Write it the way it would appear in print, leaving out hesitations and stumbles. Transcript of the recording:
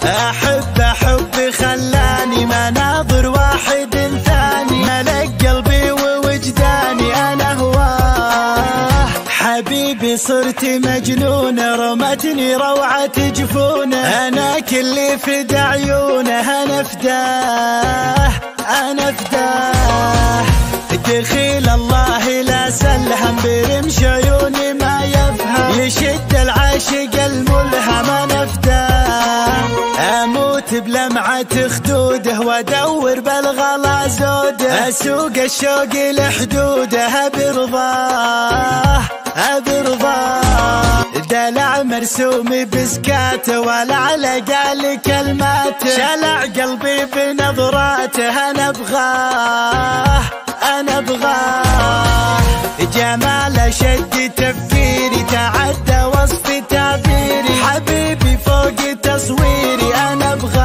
أحب حبي خلاني مناظر واحد ثاني، ملك قلبي ووجداني أنا هواه. حبيبي صرت مجنونة، رمتني روعة جفونه، أنا كلي فدى عيونه، أنا فداه أنا فداه. دخيل الله لا سلهم، برمش عيوني ما يفهم، يشد العاشق الملهم أنا فداه. أموت بلمعة خدوده وأدور بالغلا زوده، أسوق الشوق لحدوده برضاه برضاه. دلع مرسوم بسكاته ولا على قال كلماته، شلع قلبي بنظراته أنا أبغاه أنا أبغاه. جمال شد تفكيري تعدى وصف تعبيري، حبيبي فوق تصويري أنا أبغاه